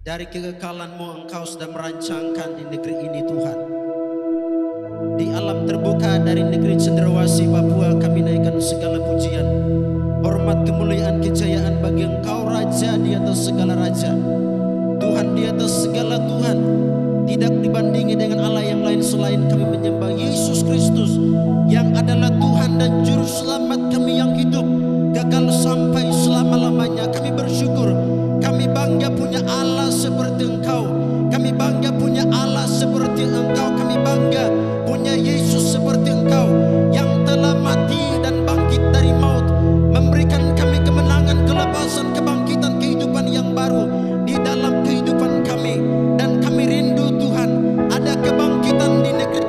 Dari kekekalan-Mu Engkau sudah merancangkan di negeri ini Tuhan. Di alam terbuka dari negeri Cenderawasih Papua kami naikkan segala pujian, hormat, kemuliaan, kejayaan bagi Engkau Raja di atas segala raja, Tuhan di atas segala Tuhan. Tidak dibandingi dengan Allah yang lain selain kami menyembah Yesus Kristus yang adalah Tuhan dan Juru Selamat kami yang hidup kekal sampai selama-lamanya. Kami bersyukur, kami bangga punya Allah seperti Engkau. Kami bangga punya Allah seperti Engkau. Kami bangga punya Yesus seperti Engkau yang telah mati dan bangkit dari maut, memberikan kami kemenangan, kelepasan, kebangkitan, kehidupan yang baru di dalam kehidupan kami. Dan kami rindu Tuhan ada kebangkitan di negeri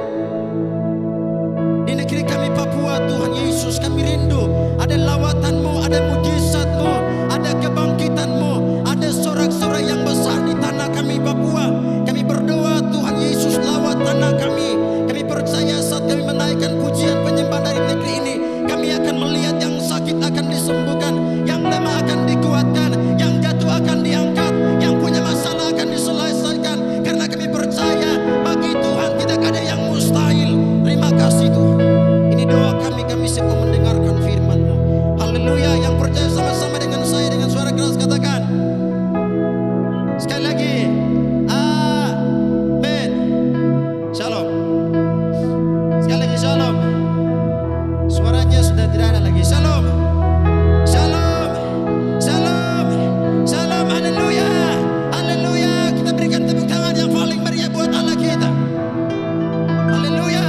kami Papua Tuhan Yesus. Kami rindu ada lawatan-Mu, ada mujizat-Mu, ada kebangkitan-Mu, ada sorak-sorai yang besar di tanah kami Papua. Kami berdoa Tuhan Yesus, lawat tanah kami. Kami percaya saat kami menaikkan pujian penyembahan dari negeri ini, kami akan melihat yang sakit akan disembuhkan, yang lemah akan dikuatkan, yang jatuh akan diangkat, yang punya masalah akan diselesaikan. Karena kami percaya bagi Tuhan tidak ada yang mustahil. Terima kasih Tuhan. Ini doa kami sedang mendengarkan firman-Mu. Haleluya. Yang percaya sama-sama dengan saya dengan suara keras katakan sekali lagi, amin. Shalom. Sekali lagi shalom. Suaranya sudah tidak ada lagi. Shalom. Shalom. Shalom. Shalom. Haleluya. Haleluya. Kita berikan tepuk tangan yang paling meriah buat Allah kita. Haleluya.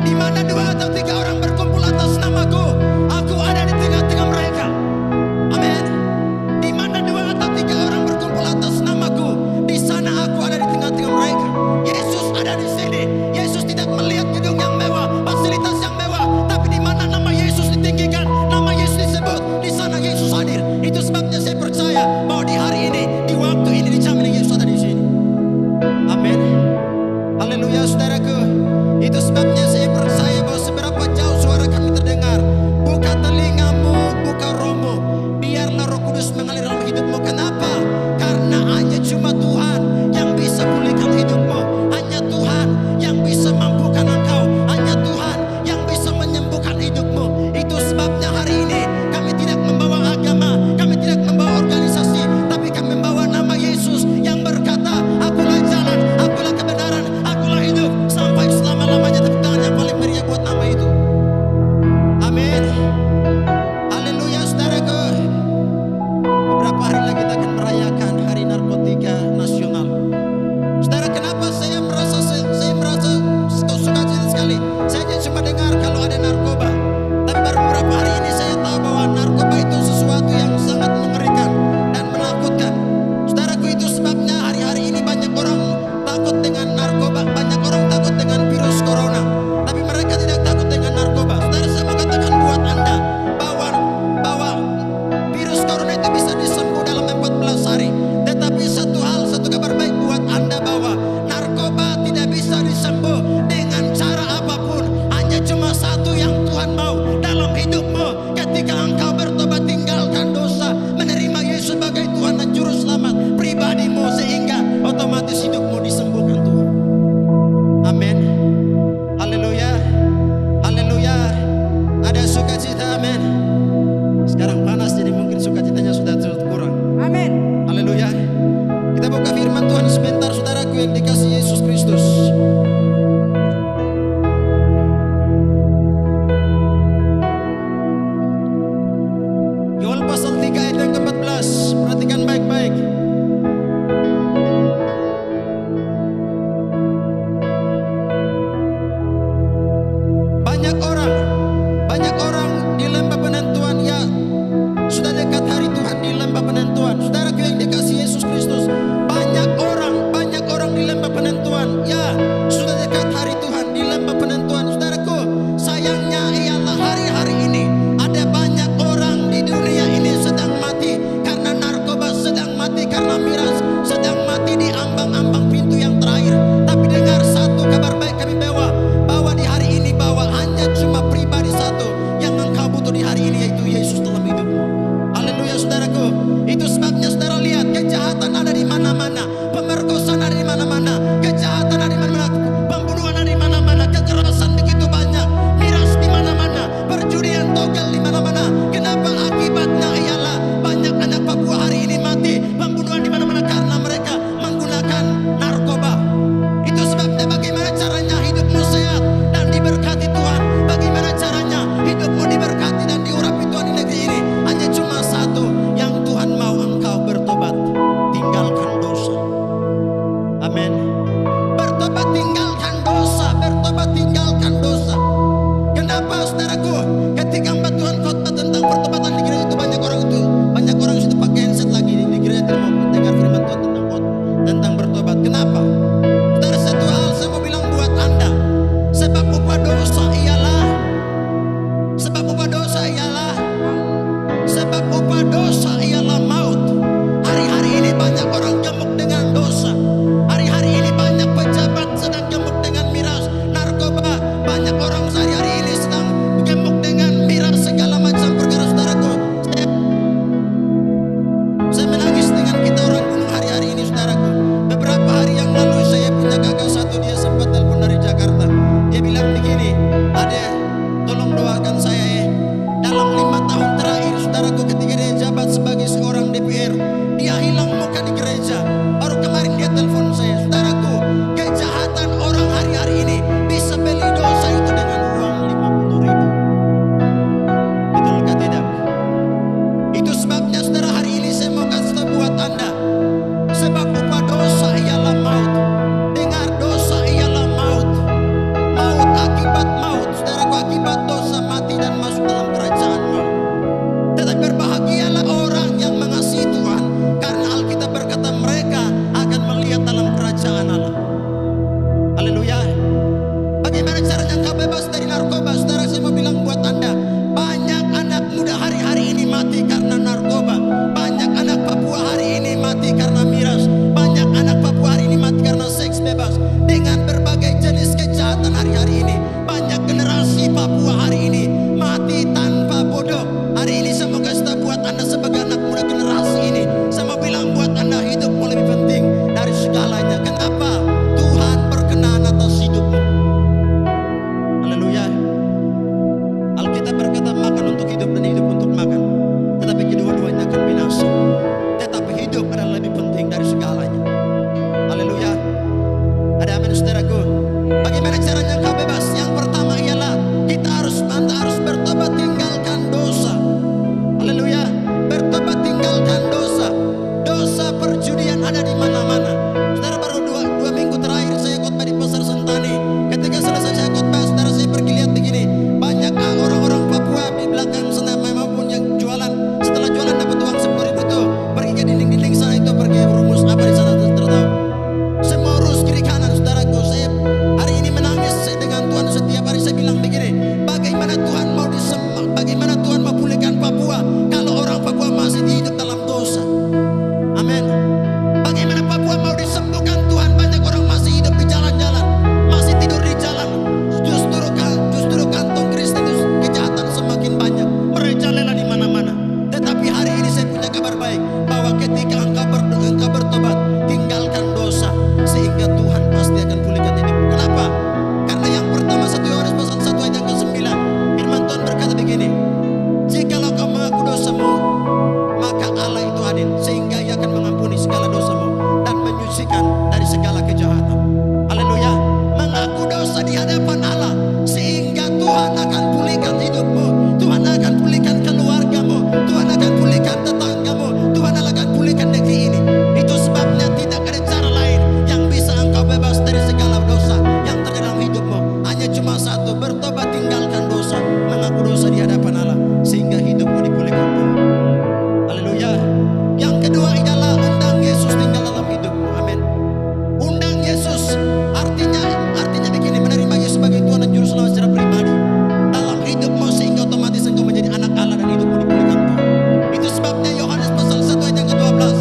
Di mana dua atau tiga orang berkumpul atas namaku, aku ada di tengah-tengah mereka. Amin. Di mana dua atau tiga orang berkumpul atas namaku, di sana aku ada di tengah-tengah mereka. Yesus ada di sini. Yesus tidak melihat gedung yang mewah, fasilitas yang mewah, tapi di mana nama Yesus ditinggikan, nama Yesus disebut, di sana Yesus hadir. Itu sebabnya saya percaya bahwa di hari ini, di waktu ini, di jam ini Yesus ada di sini. Amin. Haleluya saudaraku. Itu sebabnya saya percaya bahwa seberapa jauh suara kami terdengar, buka telingamu, buka rohmu, biarlah Roh Kudus mengalir dalam hidupmu. Kenapa? Karena hanya cuma Tuhan yang bisa pulihkan hidupmu. Hanya Tuhan yang bisa mampukan engkau. Hanya Tuhan yang bisa menyembuhkan hidupmu. Itu sebabnya hari ini kami tidak membawa agama, kami tidak membawa organisasi, tapi kami membawa nama Yesus yang berkata, akulah jalan, akulah kebenaran, akulah hidup sampai selama-lamanya. Tepuk tangan yang paling meriah buat nama itu. Amin. Haleluya saudaraku. Beberapa hari lagi kita akan merayakan Hari Narkotika Nasional. Saudara, kenapa saya merasa sukacita sekali? Saya cuma dengar kalau ada narkoba, tapi baru beberapa hari ini saya tahu bahwa narkoba itu sesuatu yang sangat mengerikan dan menakutkan. Saudaraku, itu sebabnya hari-hari ini banyak orang takut dengan narkoba, banyak orang takut dengan virus corona, tapi mereka tidak takut dengan narkoba. Saudara, saya mau katakan buat Anda bahwa virus corona itu bisa disembuh dalam 14 hari. Tetapi satu kabar baik buat Anda bahwa narkoba tidak bisa disembuh dengan cara apapun. Hanya cuma satu yang Tuhan mau dalam hidupmu. Ketika engkau bertobat, tinggalkan dosa, menerima Yesus sebagai Tuhan dan Juru Selamat pribadimu, sehingga otomatis hidupmu disembuhkan Tuhan. Amin. Haleluya. Haleluya. Ada sukacita. Amin. Sekarang panas jadi mungkin sukacitanya sudah kurang. Amin. Haleluya. Kita buka firman Tuhan sebentar saudaraku yang dikasihi Yesus Kristus. Yoel pasal 3 ayat yang ke-14. Perhatikan baik-baik. Banyak orang di lembah penentuan, ya sudah dekat hari Tuhan di lembah penentuan. Saudaraku yang dikasihi Yesus Kristus, banyak orang di lembah penentuan, ya sudah dekat hari Tuhan di lembah penentuan. Saudaraku, sayangnya ialah hari-hari ini ada banyak orang di dunia ini sedang mati karena narkoba mati karena narkoba. Banyak anak Papua hari ini mati karena miras. Banyak anak Papua hari ini mati karena seks bebas. Dengan berbagai jenis kejahatan hari-hari ini, banyak generasi Papua hari ini mati tanpa bodoh. Hari ini saya mau kasih tahu buat Anda sebagai anak muda generasi ini, saya mau bilang buat Anda, hidupmu lebih penting dari segalanya. Kenapa? Tuhan berkenan atas hidupmu. Haleluya. Alkitab berkata makan untuk hidup dan hidup untuk makan, tetapi kedua-duanya akan binasa. Tetapi hidup adalah lebih penting dari segalanya. Haleluya. Ada amin saudaraku. Bagaimana caranya kau bebas? Yang pertama ialah Anda harus bertobat, tinggalkan dosa. Haleluya. Bertobat, tinggalkan dosa. Dosa perjudian ada di mana-mana. Saudara, baru dua minggu terakhir saya khotbah di Pasar Sentani. Ketika selesai saya khotbah, saudara, saya pergi lihat begini. Banyak orang-orang Papua di belakang sana maupun yang jualan. Setelah jualan dapat uang 10.000 itu, pergi ke dinding-dinding sana itu, pergi rumus apa di sana, saudara tahu. Semua urus kiri kanan, saudaraku. Saya hari ini menangis dengan Tuhan. Setiap hari saya bilang begini, bagaimana Tuhan mau bagaimana Tuhan mau pulihkan Papua kalau orang Papua masih hidup dalam dosa. Amin. Bagaimana Papua mau disembuhkan Tuhan, banyak orang masih hidup di jalan-jalan, masih tidur di jalan. Justru kantong Kristen kejahatan semakin banyak, merajalela di mana-mana. Tetapi hari ini saya punya kabar baik, bahwa ketika engkau bertobat, tinggalkan dosa, sehingga Tuhan pasti akan pulihkan hidupmu. Kenapa? Karena yang pertama 1 Yohanes pasal 1 ayat yang ke-9, firman Tuhan berkata begini, jikalau kau mengaku dosamu, maka Allah itu adil, sehingga Ia akan mengampuni segala dosamu dan menyucikan dari segala kejahatan. Haleluya. Mengaku dosa di hadapan Allah, sehingga Tuhan akan pulihkan hidupmu, Tuhan akan pulihkan keluargamu, Tuhan akan pulihkan tetanggamu, Tuhan akan pulihkan negeri ini. Itu sebabnya tidak ada cara lain yang bisa engkau bebas dari segala dosa yang terjadi dalam hidupmu. Hanya cuma satu, bertobat, tinggalkan dosa, mengaku dosa di hadapan Allah, sehingga hidupmu dipulihkan Tuhan. Haleluya. Yang kedua adalah undang Yesus tinggal dalam hidupmu. Amin. Undang Yesus artinya begini, menerima Yesus sebagai Tuhan dan Juru Selamat secara pribadi dalam hidupmu, sehingga otomatis engkau menjadi anak Allah dan hidupmu dipulihkan Tuhan. Itu sebabnya Yohanes pasal 1 ayat yang ke-12,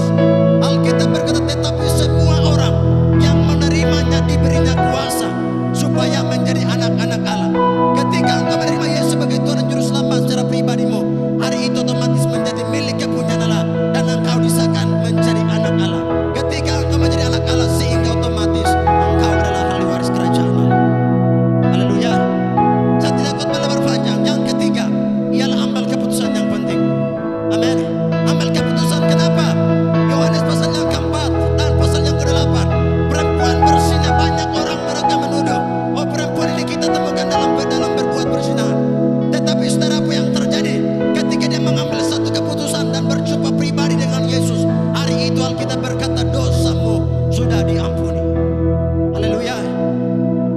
Alkitab berkata, tetapi semua orang yang menerimanya diberinya kuasa supaya menjadi anak-anak Allah. Ketika engkau menerima Yesus sebagai Tuhan dan Juru Selamat secara pribadimu, hari itu otomatis menjadi milik kepunyaan Allah, dan engkau disahkan menjadi anak Allah. Ketika engkau menjadi anak Allah, sehingga otomatis engkau adalah ahli waris kerajaan Allah. Haleluya. Saya tidak khotbah lebar panjang. Yang ketiga ialah ambil keputusan yang penting. Amin. Ambil keputusan. Kenapa? Yohanes pasal yang keempat dan pasal yang ke-8, perempuan berzina, banyak orang mereka menuduh, oh perempuan ini kita temukan dalam berbuat perzinahan. Tetapi saudara, apa yang terjadi ketika dia mengambil satu keputusan dan berjumpa pribadi dengan Yesus, hari itu Alkitab berkata dosamu sudah diampuni. Haleluya.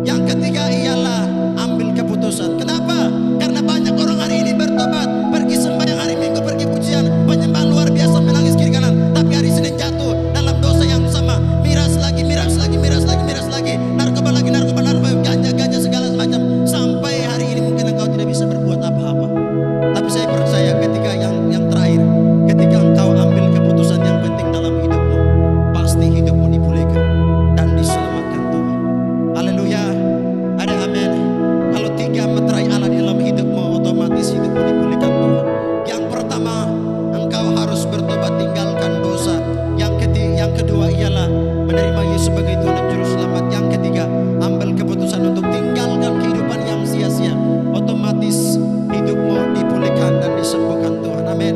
Yang ketiga ialah ambil keputusan. Kenapa? Karena banyak orang hari ini bertobat, pergi sembahyang hari Minggu, pergi pujian, penyembahan luar biasa, menangis kiri kanan, tapi hari Senin jatuh dalam dosa yang sama, miras lagi, narkoba lagi, ganja segala macam, sampai hari ini mungkin engkau tidak bisa berbuat apa-apa. Tapi saya percaya ketika yang terakhir, ketika engkau ambil keputusan yang penting dalam hidupmu, pasti hidupmu dipulihkan dan diselamatkan Tuhan. Haleluya. Ada amin. Kalau 3 meterai Allah di dalam hidupmu, otomatis hidupmu dipulihkan Tuhan. Yang pertama, engkau harus bertobat, tinggalkan dosa. Yang kedua ialah menerima Yesus sebagai Tuhan dan Juru Selamat. Yang ketiga, ambil keputusan untuk tinggalkan kehidupan yang sia-sia. Otomatis hidupmu dipulihkan dan disembuhkan Tuhan. Amin.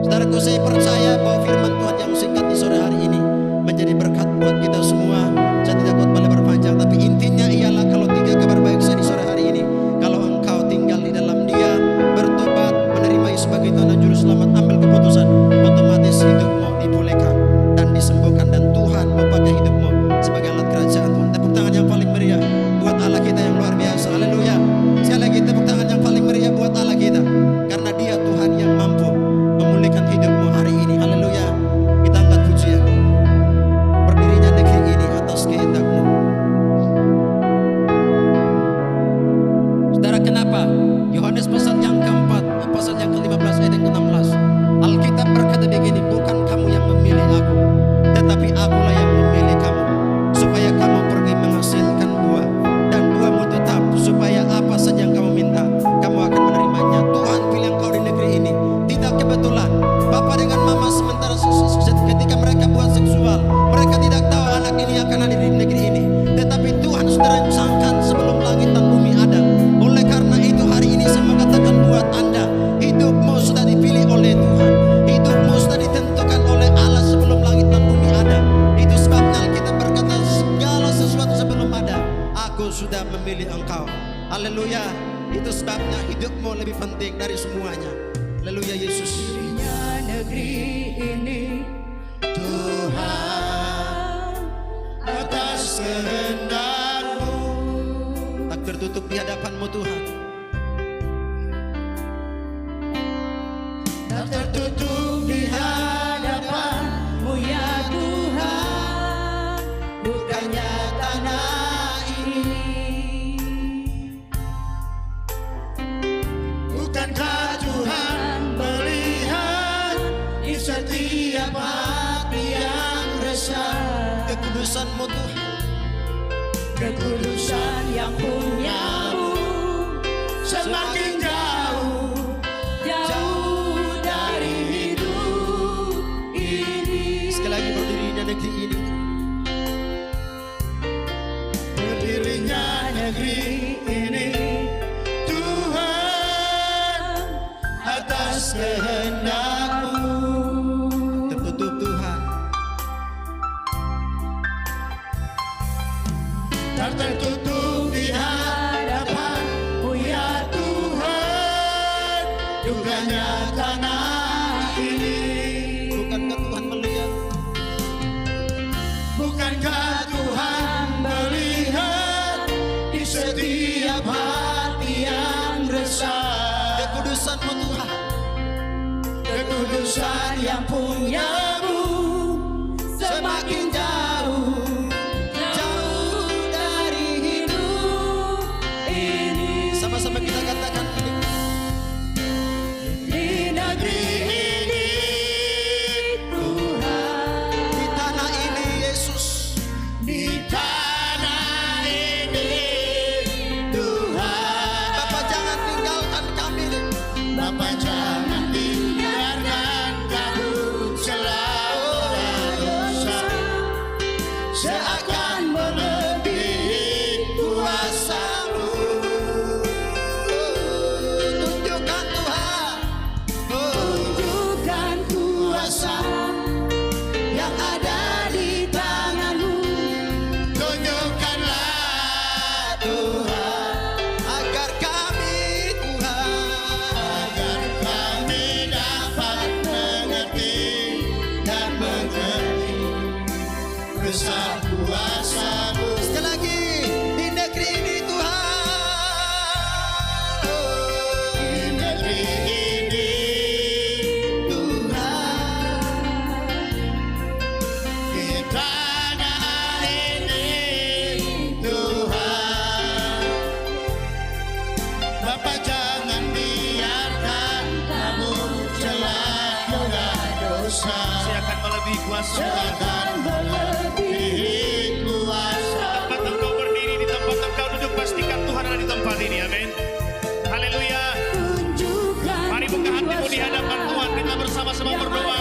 Saudaraku, saya percaya bahwa firman Tuhan yang singkat di sore hari ini menjadi berkat buat kita semua. Saya tidak khotbah lebar panjang, tapi intinya ialah kalau 3 kabar baik saya di sore hari ini, kalau engkau tinggal di dalam Dia, bertobat, menerima Yesus sebagai Tuhan dan Juru Selamat, ambil keputusan, otomatis hidupmu dipulihkan dan disembuhkan, dan Tuhan memakai hidupmu sebagai alat kerajaan Tuhan. Tepuk tangan yang paling meriah buat Allah kita yang luar biasa. Haleluya. Sekali lagi tepuk tangan yang paling meriah buat Allah kita, karena Dia Tuhan yang mampu memulihkan hidupmu hari ketika mereka buat seksual. Mereka tidak tahu anak ini akan ada di negeri ini. Tetapi Tuhan sudah rancangkan sebelum langit dan bumi ada. Oleh karena itu hari ini saya mengatakan buat Anda, hidupmu sudah dipilih oleh Tuhan. Hidupmu sudah ditentukan oleh Allah sebelum langit dan bumi ada. Itu sebabnya kita berkata segala sesuatu sebelum ada, aku sudah memilih engkau. Haleluya. Itu sebabnya hidupmu lebih penting dari semuanya. Haleluya Yesus. Negeri ini Tuhan atas kehendak-Mu, tak tertutup di hadapan-Mu Tuhan. tak tertutup di hadapan-Mu ya Tuhan, bukannya tanah ini. Bukankah Tuhan melihat di setiap hati yang resah? Kekudusan-Mu Tuhan, Kekudusan yang punya-Mu semakin jauh, jauh dari hidup ini. sekali lagi berdirinya negeri ini. Berdirinya negeri ini Tuhan atas kehendak-Mu. Tertutup Tuhan, Tak tertutup di hadapan-Mu ya Tuhan, dukanya tanah ini. bukankah Tuhan melihat? Bukankah Tuhan melihat di setiap hati yang resah? Kekudusan-Mu Tuhan, Kekudusan yang punya-Mu semakin jauh, jauh dari hidup ini. sama-sama kita katakan ini. Di negeri ini Tuhan, Di tanah ini Yesus, di tanah ini Tuhan. Bapa jangan tinggalkan kami. Bapa jangan biarkan kami selalu dosa, seakan melebihi kuasa-Mu. Tunjukkan Tuhan, Tunjukkan kuasa yang ada di tangan-Mu. Tunjukkanlah Tuhan, agar kami Tuhan, agar kami dapat mengerti dan mengerti besar kuasa-Mu. sekali lagi di negeri ini Tuhan. Di negeri ini Tuhan, di tanah ini Tuhan. Bapa jangan biarkan kamu celaka dosa, Saya akan melebihi kuasa akan melebihi kuasa. tempat engkau berdiri, di tempat engkau duduk, pastikan Tuhan ada di tempat ini. Amin. Haleluya. Tunjukkan Mari buka hatimu di hadapan Tuhan. Kita bersama-sama berdoa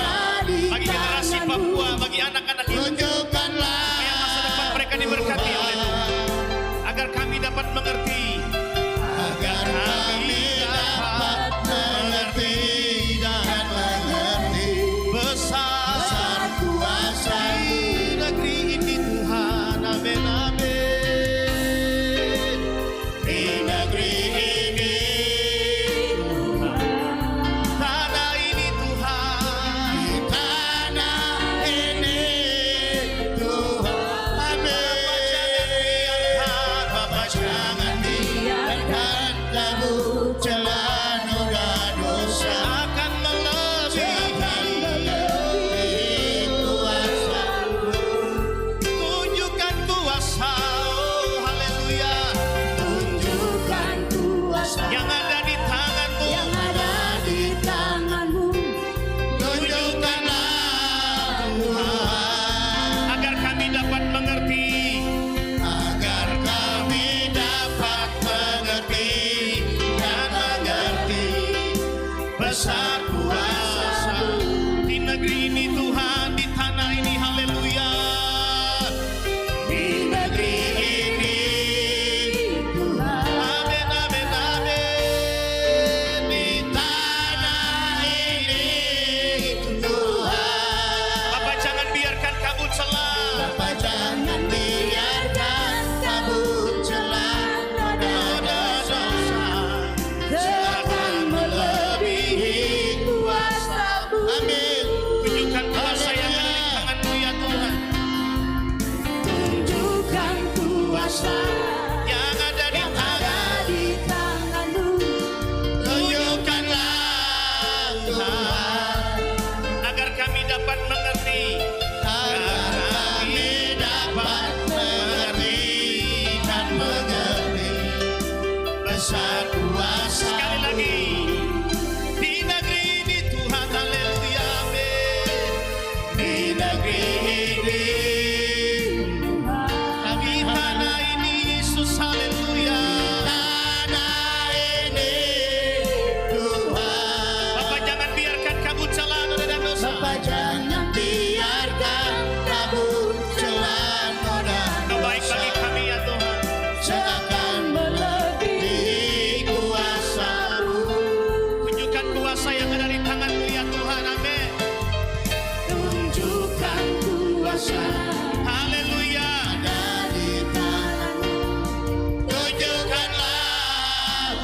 bagi generasi Papua, bagi anak-anak ini, Tunjukkanlah supaya masa depan mereka diberkati oleh Tuhan, agar kami dapat mengerti, agar kami dapat mengerti dan mengerti besar besar kuasa-Mu mengerti Di tanah ini Yesus, haleluya. tanah ini Tuhan. Bapak jangan biarkan kabut celah noda dan dosa. Bapak jangan biarkan kabut celah noda Kau baik bagi kami ya Tuhan. seakan melebihi kuasa-Mu. Tunjukkan kuasa yang ada di tangan-Mu ya Tuhan, amin. Tunjukkan kuasa Haleluya. ada di tangan-Mu. Tunjukkanlah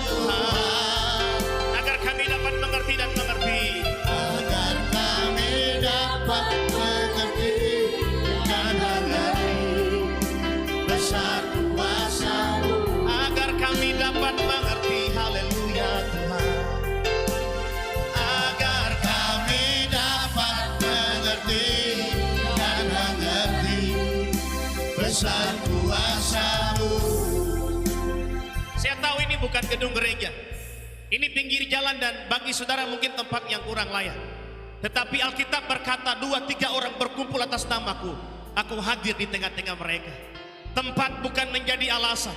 Tuhan Agar kami dapat mengerti dan mengerti. agar kami dapat mengerti dan mengerti besar kuasa-Mu. Agar kami dapat mengerti, haleluya Tuhan. Agar kami dapat mengerti dan mengerti besar kuasa-Mu. Saya tahu ini bukan gedung gereja. Ini pinggir jalan dan bagi saudara mungkin tempat yang kurang layak. Tetapi Alkitab berkata 2-3 orang berkumpul atas namaku, aku hadir di tengah-tengah mereka. Tempat bukan menjadi alasan.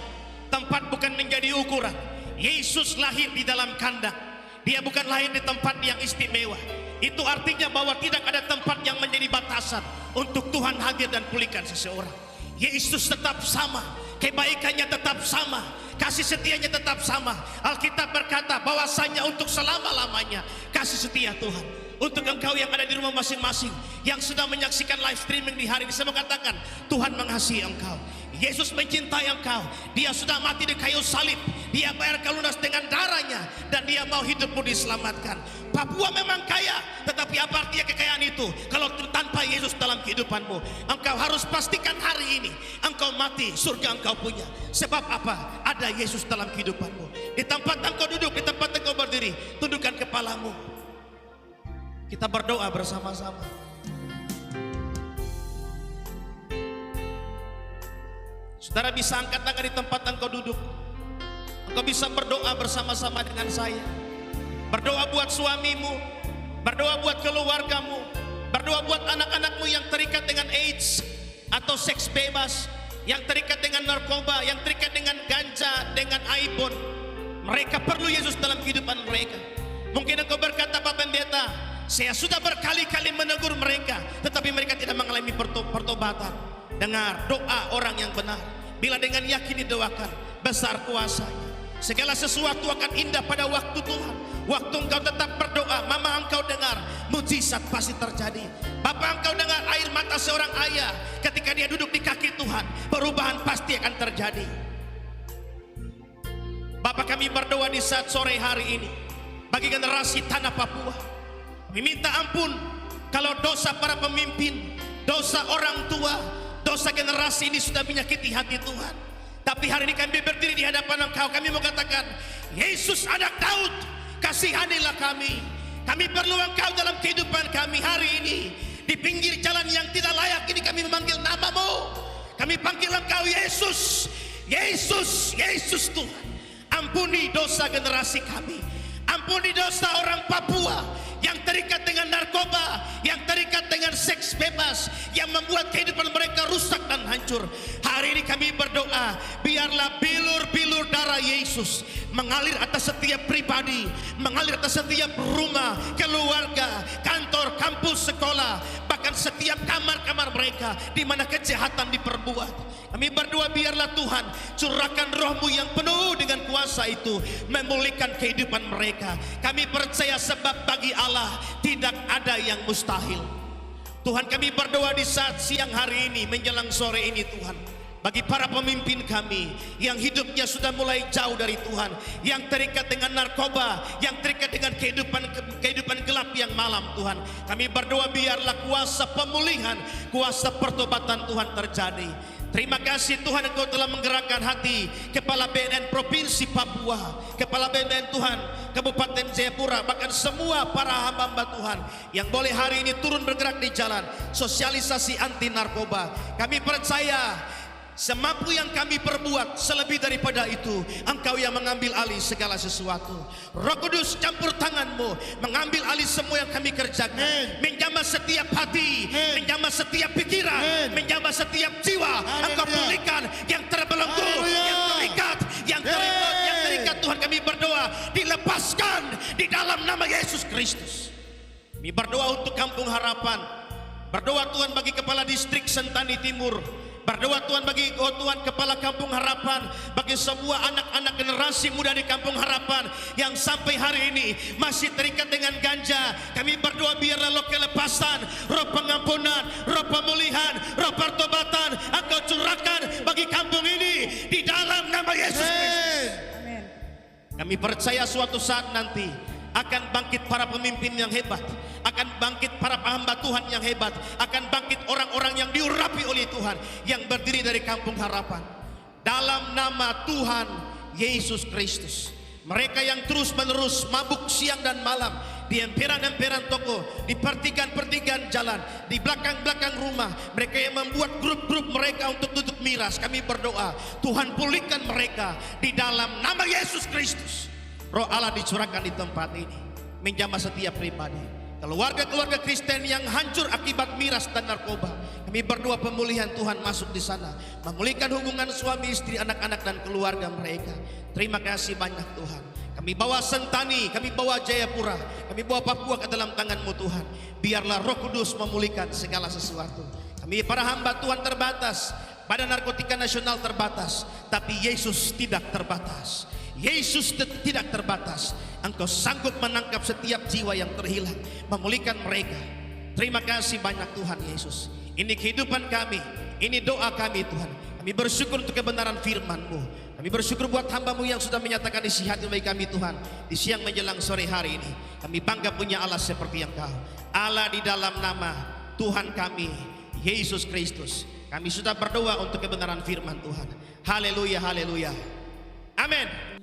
Tempat bukan menjadi ukuran. Yesus lahir di dalam kandang. Dia bukan lahir di tempat yang istimewa. Itu artinya bahwa tidak ada tempat yang menjadi batasan untuk Tuhan hadir dan pulihkan seseorang. Yesus tetap sama, kebaikannya tetap sama, kasih setianya tetap sama. Alkitab berkata bahwasanya untuk selama-lamanya kasih setia Tuhan. Untuk engkau yang ada di rumah masing-masing, yang sedang menyaksikan live streaming di hari ini, saya mengatakan Tuhan mengasihi engkau. Yesus mencintai engkau. Dia sudah mati di kayu salib. Dia bayar lunas dengan darahnya, dan dia mau hidupmu diselamatkan. Papua memang kaya, tetapi apa artinya kekayaan itu kalau tanpa Yesus dalam kehidupanmu? Engkau harus pastikan hari ini engkau mati, surga engkau punya. Sebab apa? Ada Yesus dalam kehidupanmu. Di tempat engkau duduk, di tempat engkau berdiri, tundukkan kepalamu. Kita berdoa bersama-sama. Saudara bisa angkat tangan di tempat engkau duduk. Engkau bisa berdoa bersama-sama dengan saya. Berdoa buat suamimu, berdoa buat keluargamu, berdoa buat anak-anakmu yang terikat dengan AIDS atau seks bebas, yang terikat dengan narkoba, yang terikat dengan ganja, dengan iPhone. Mereka perlu Yesus dalam kehidupan mereka. Mungkin engkau berkata, Pak Pendeta, saya sudah berkali-kali menegur mereka, tetapi mereka tidak mengalami pertobatan. Dengar doa orang yang benar. Bila dengan yakin didoakan, besar kuasanya. Segala sesuatu akan indah pada waktu Tuhan. Waktu engkau tetap berdoa, mama engkau dengar, mujizat pasti terjadi. Bapak engkau dengar air mata seorang ayah ketika dia duduk di kaki Tuhan, perubahan pasti akan terjadi. Bapak, kami berdoa di saat sore hari ini bagi generasi tanah Papua. Kami minta ampun kalau dosa para pemimpin, dosa orang tua, dosa generasi ini sudah menyakiti hati Tuhan. Tapi hari ini kami berdiri di hadapan engkau, kami mau katakan, Yesus anak Daud, kasihanilah kami. Kami perlu engkau dalam kehidupan kami hari ini. Di pinggir jalan yang tidak layak ini kami memanggil namamu. Kami panggil engkau Yesus. Yesus, Yesus Tuhan. Ampuni dosa generasi kami. Ampuni dosa orang Papua yang terikat dengan narkoba, yang terikat dengan seks bebas, yang membuat kehidupan mereka rusak dan hancur. Hari ini kami berdoa, biarlah bilur-bilur darah Yesus mengalir atas setiap pribadi, mengalir atas setiap rumah, keluarga, kantor, kampus, sekolah, bahkan setiap kamar-kamar mereka di mana kejahatan diperbuat. Kami berdoa, biarlah Tuhan curahkan roh-Mu yang penuh dengan kuasa itu memulihkan kehidupan mereka. Kami percaya sebab bagi Allah tidak ada yang mustahil. Tuhan, kami berdoa di saat siang hari ini menjelang sore ini Tuhan, bagi para pemimpin kami yang hidupnya sudah mulai jauh dari Tuhan, yang terikat dengan narkoba, yang terikat dengan kehidupan gelap yang malam Tuhan. Kami berdoa biarlah kuasa pemulihan, kuasa pertobatan Tuhan terjadi. Terima kasih Tuhan, Engkau telah menggerakkan hati Kepala BNN Provinsi Papua, Kepala BNN Tuhan Kabupaten Jayapura, bahkan semua para hamba-hamba Tuhan yang boleh hari ini turun bergerak di jalan sosialisasi anti narkoba. Kami percaya semampu yang kami perbuat, selebih daripada itu Engkau yang mengambil alih segala sesuatu. Roh Kudus, campur tangan-Mu mengambil alih semua yang kami kerjakan, menjamah menjamah setiap hati, menjamah setiap pikiran, menjamah setiap jiwa. Engkau pulihkan yang terbelenggu, yang terikat, yang terikat Tuhan, kami berdoa dilepaskan di dalam nama Yesus Kristus. Kami berdoa untuk Kampung Harapan, berdoa Tuhan bagi Kepala Distrik Sentani Timur, berdoa Tuhan bagi Tuhan Kepala Kampung Harapan, bagi semua anak-anak generasi muda di Kampung Harapan yang sampai hari ini masih terikat dengan ganja. Kami berdoa biarlah roh kelepasan, roh pengampunan, roh pemulihan, roh pertobatan Engkau curahkan bagi kampung ini di dalam nama Yesus Kristus. Kami percaya suatu saat nanti akan bangkit para pemimpin yang hebat, akan bangkit para hamba Tuhan yang hebat, akan bangkit orang-orang yang diurapi oleh Tuhan, yang berdiri dari Kampung Harapan dalam nama Tuhan Yesus Kristus. Mereka yang terus-menerus mabuk siang dan malam di emperan-emperan toko, di pertigaan-pertigaan jalan, di belakang-belakang rumah, mereka yang membuat grup-grup mereka untuk duduk miras, kami berdoa Tuhan pulihkan mereka di dalam nama Yesus Kristus. Roh Allah dicurahkan di tempat ini, menjamah setiap pribadi, keluarga-keluarga Kristen yang hancur akibat miras dan narkoba. Kami berdoa pemulihan Tuhan masuk di sana, memulihkan hubungan suami istri, anak-anak dan keluarga mereka. Terima kasih banyak Tuhan. Kami bawa Sentani, kami bawa Jayapura, kami bawa Papua ke dalam tangan-Mu Tuhan. Biarlah Roh Kudus memulihkan segala sesuatu. Kami para hamba Tuhan terbatas, Badan Narkotika Nasional terbatas, tapi Yesus tidak terbatas. Yesus tidak terbatas. Engkau sanggup menangkap setiap jiwa yang terhilang, memulihkan mereka. Terima kasih banyak Tuhan Yesus. Ini kehidupan kami, ini doa kami Tuhan. Kami bersyukur untuk kebenaran firman-Mu. Kami bersyukur buat hamba-Mu yang sudah menyatakan isi hati bagi kami Tuhan di siang menjelang sore hari ini. Kami bangga punya Allah seperti Engkau, Allah di dalam nama Tuhan kami Yesus Kristus. Kami sudah berdoa untuk kebenaran firman Tuhan. Haleluya, haleluya. Amin.